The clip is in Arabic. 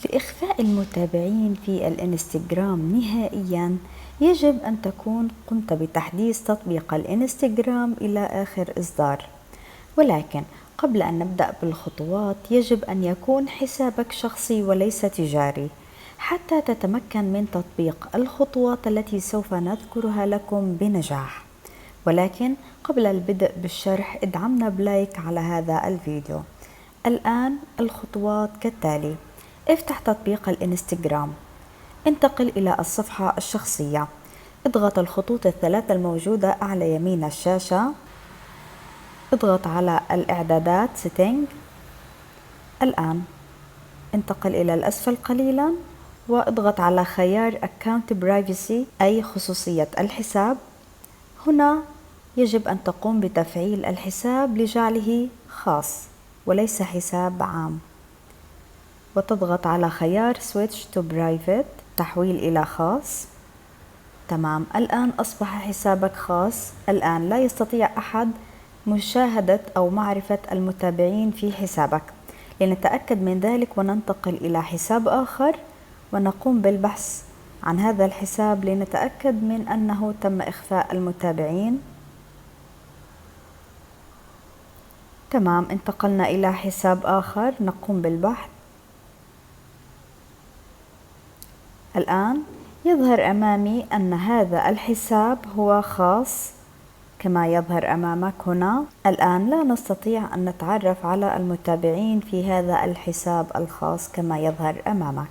لإخفاء المتابعين في الإنستغرام نهائياً، يجب أن تكون قمت بتحديث تطبيق الإنستغرام إلى آخر إصدار. ولكن قبل أن نبدأ بالخطوات، يجب أن يكون حسابك شخصي وليس تجاري حتى تتمكن من تطبيق الخطوات التي سوف نذكرها لكم بنجاح. ولكن قبل البدء بالشرح، ادعمنا بلايك على هذا الفيديو. الآن الخطوات كالتالي: افتح تطبيق الإنستغرام، انتقل إلى الصفحة الشخصية، اضغط الخطوط الثلاثة الموجودة أعلى يمين الشاشة، اضغط على الإعدادات Setting. الآن انتقل إلى الأسفل قليلا واضغط على خيار Account Privacy أي خصوصية الحساب. هنا يجب أن تقوم بتفعيل الحساب لجعله خاص وليس حساب عام، وتضغط على خيار Switch to Private تحويل إلى خاص. تمام، الآن أصبح حسابك خاص. الآن لا يستطيع أحد مشاهدة أو معرفة المتابعين في حسابك. لنتأكد من ذلك وننتقل إلى حساب آخر ونقوم بالبحث عن هذا الحساب لنتأكد من أنه تم إخفاء المتابعين. تمام، انتقلنا إلى حساب آخر نقوم بالبحث. الآن يظهر أمامي أن هذا الحساب هو خاص كما يظهر أمامك هنا. الآن لا نستطيع أن نتعرف على المتابعين في هذا الحساب الخاص كما يظهر أمامك.